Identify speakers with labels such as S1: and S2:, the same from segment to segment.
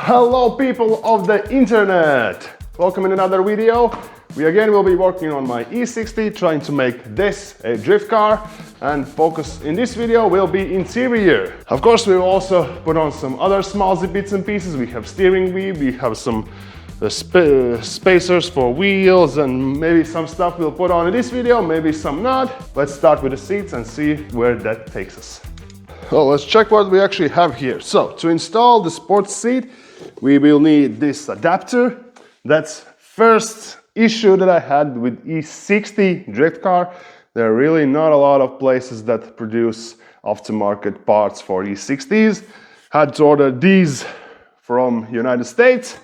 S1: Hello people of the internet! Welcome in another video. We again will be working on my E60, trying to make this a drift car, and focus in this video will be interior. Of course we will also put on some other small bits and pieces. We have steering wheel, we have some spacers for wheels, and maybe some stuff we'll put on in this video, maybe some not. Let's start with the seats and see where that takes us. Well, let's check what we actually have here. So to install the sports seat, we will need this adapter. That's first issue that I had with E60 drift car. There are really not a lot of places that produce aftermarket parts for E60s. Had to order these from United States.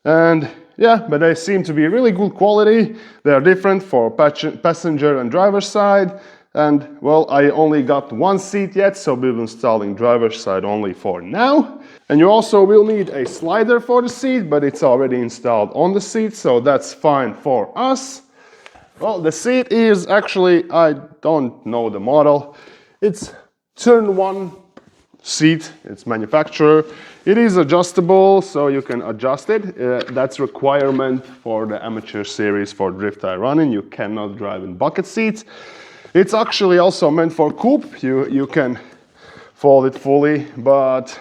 S1: And yeah, but they seem to be really good quality. They are different for passenger and driver side. And well, I only got one seat yet, so we'll be installing driver's side only for now. And you also will need a slider for the seat, but it's already installed on the seat, so that's fine for us. Well, the seat is actually, I don't know the model. It's turn one seat, it's manufacturer. It is adjustable, so you can adjust it. That's requirement for the amateur series for drift I run in. You cannot drive in bucket seats. It's actually also meant for coupe. You can fold it fully, but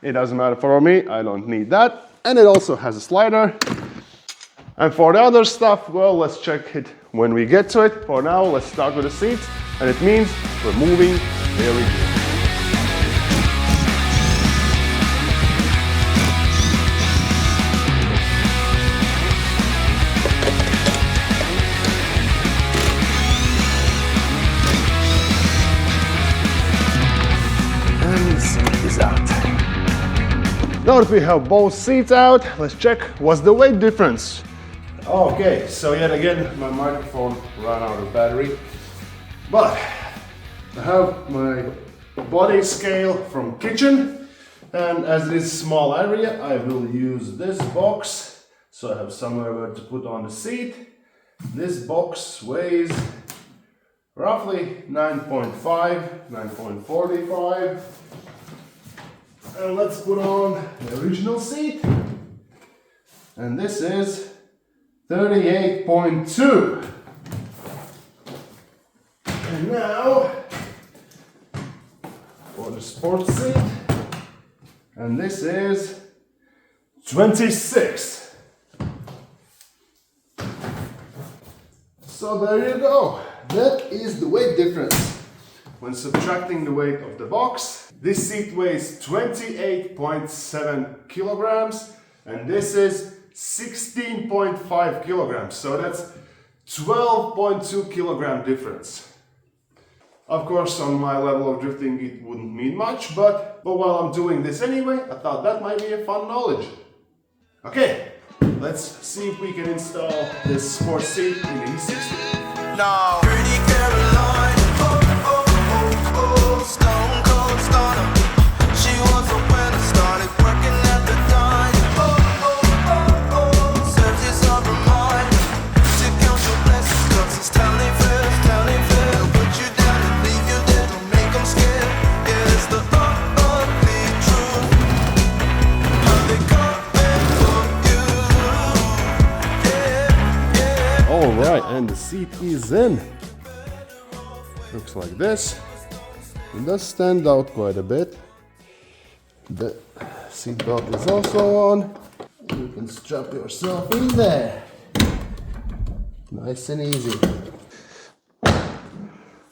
S1: it doesn't matter for me. I don't need that. And it also has a slider. And for the other stuff, well, let's check it when we get to it. For now, let's start with the seats. And it means we're moving very good. Now that we have both seats out, let's check what's the weight difference. Okay, so yet again my microphone ran out of battery, but I have my body scale from kitchen, and as it is a small area I will use this box, so I have somewhere where to put on the seat. This box weighs roughly 9.5, 9.45. And let's put on the original seat. And this is 38.2. And now for the sports seat. And this is 26. So there you go. That is the weight difference. When subtracting the weight of the box, this seat weighs 28.7 kilograms and this is 16.5 kilograms. So that's 12.2 kilogram difference. Of course, on my level of drifting, it wouldn't mean much, but while I'm doing this anyway, I thought that might be a fun knowledge. Okay, let's see if we can install this sports seat in the E60.
S2: No. Pretty Caroline. Stone cold stunner. She was a winner, started working at the dime. Searches of her mind. She counts your blessings, cause it's telling fair. They'll put you down and leave you there, don't make them scared. Yeah, it's the ugly truth. How they coming for you. Yeah.
S1: Alright, and the seat is in. Looks like this. It does stand out quite a bit. The seat belt is also on. You can strap yourself in there. Nice and easy.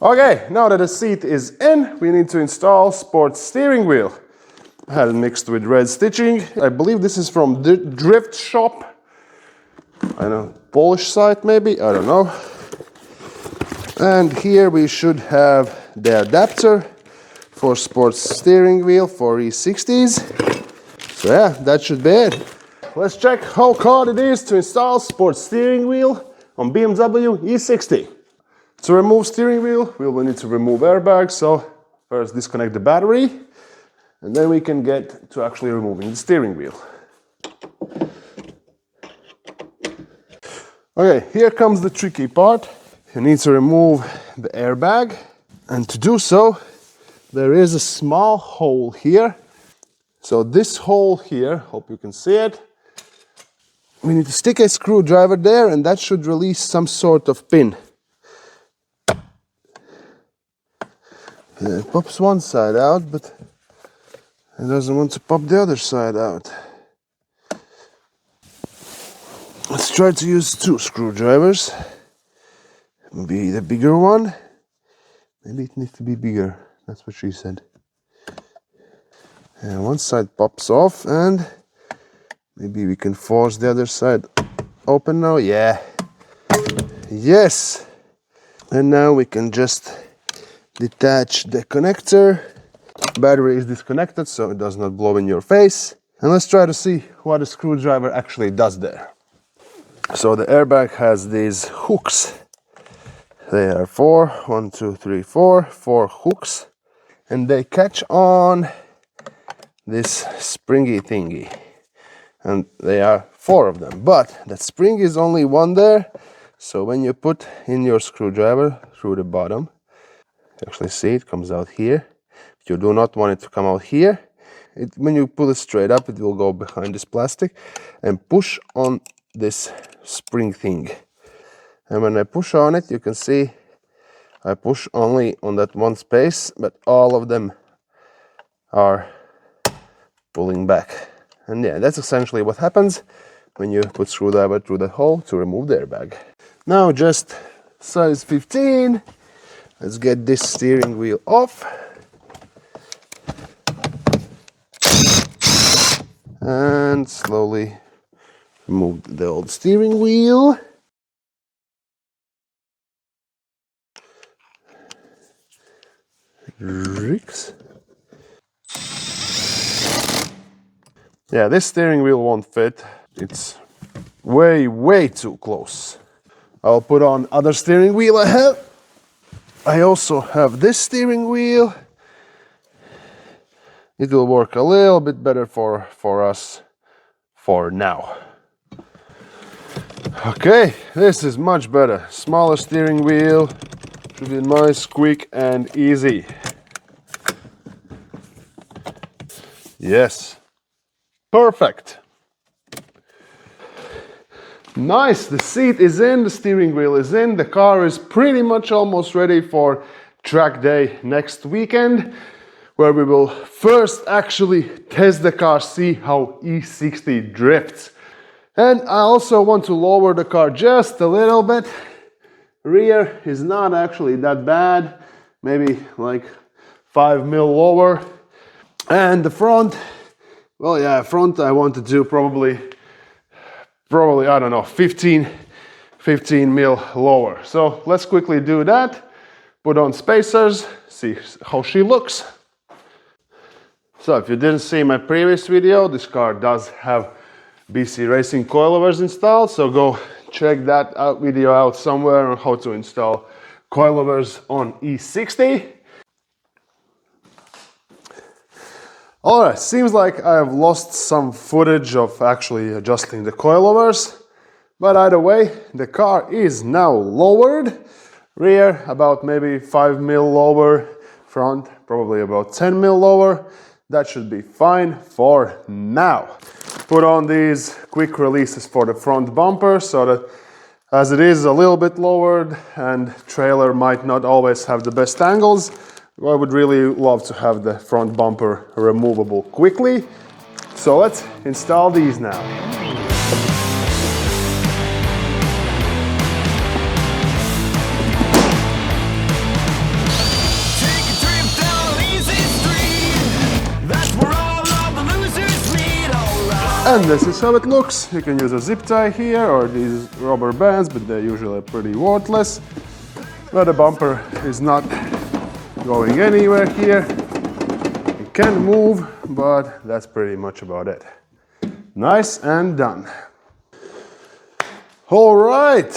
S1: Okay, now that the seat is in, we need to install sports steering wheel. I had it mixed with red stitching. I believe this is from the Drift Shop. I don't know, Polish site maybe, I don't know. And here we should have the adapter for sports steering wheel for E60s. So yeah, that should be it. Let's check how hard it is to install sports steering wheel on BMW E60. To remove steering wheel, we will need to remove airbags. So first disconnect the battery, and then we can get to actually removing the steering wheel. Okay, here comes the tricky part. You need to remove the airbag, and to do so, there is a small hole here. So this hole here, hope you can see it, we need to stick a screwdriver there, and that should release some sort of pin. It pops one side out, but it doesn't want to pop the other side out. Let's try to use 2 screwdrivers. Maybe the bigger one. Maybe it needs to be bigger. That's what she said. And one side pops off, and maybe we can force the other side open now. Yeah. Yes. And now we can just detach the connector. Battery is disconnected, so it does not blow in your face. And let's try to see what a screwdriver actually does there. So the airbag has these hooks. They are 4, 1, 2, 3, 4 hooks, and they catch on this springy thingy. And there are 4 of them, but that spring is only one there. So when you put in your screwdriver through the bottom, you actually see it comes out here. You do not want it to come out here. When you pull it straight up, it will go behind this plastic and push on this spring thing. And when I push on it, you can see I push only on that one space, but all of them are pulling back. And yeah, that's essentially what happens when you put screwdriver through the hole to remove the airbag. Now just size 15. Let's get this steering wheel off. And slowly remove the old steering wheel. Ricks. Yeah, this steering wheel won't fit. It's way too close. I'll put on other steering wheel I have. I also have this steering wheel. It will work a little bit better for us for now. Okay, this is much better. Smaller steering wheel. Should be nice, quick and easy. Yes. Perfect. Nice, the seat is in, the steering wheel is in, the car is pretty much almost ready for track day next weekend, where we will first actually test the car, see how E60 drifts. And I also want to lower the car just a little bit. Rear is not actually that bad, maybe like 5 mil lower. And the front, well yeah, front I want to do probably I don't know, 15 mil lower. So let's quickly do that. Put on spacers, see how she looks. So if you didn't see my previous video, this car does have BC Racing coilovers installed, so go check that video out somewhere on how to install coilovers on E60. Alright, seems like I have lost some footage of actually adjusting the coilovers, but either way, the car is now lowered. Rear about maybe 5 mil lower, front probably about 10 mil lower. That should be fine for now. Put on these quick releases for the front bumper so that as it is a little bit lowered and trailer might not always have the best angles, I would really love to have the front bumper removable quickly. So let's install these now. And this is how it looks. You can use a zip tie here or these rubber bands, but they're usually pretty worthless. But the bumper is not going anywhere here. It can move, but that's pretty much about it. Nice and done. All right.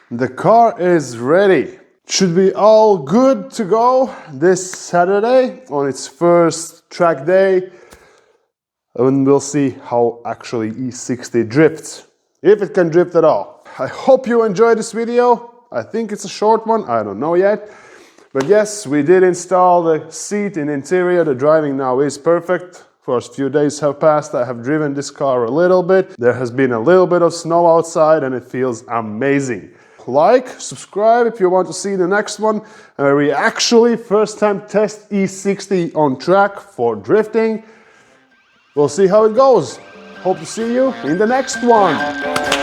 S1: The car is ready. Should be all good to go this Saturday on its first track day. And we'll see how actually E60 drifts, if it can drift at all. I hope you enjoyed this video. I think it's a short one, I don't know yet. But yes, we did install the seat in interior. The driving now is perfect. First few days have passed. I have driven this car a little bit. There has been a little bit of snow outside and it feels amazing. Like, subscribe if you want to see the next one, where we actually first time test E60 on track for drifting. We'll see how it goes. Hope to see you in the next one.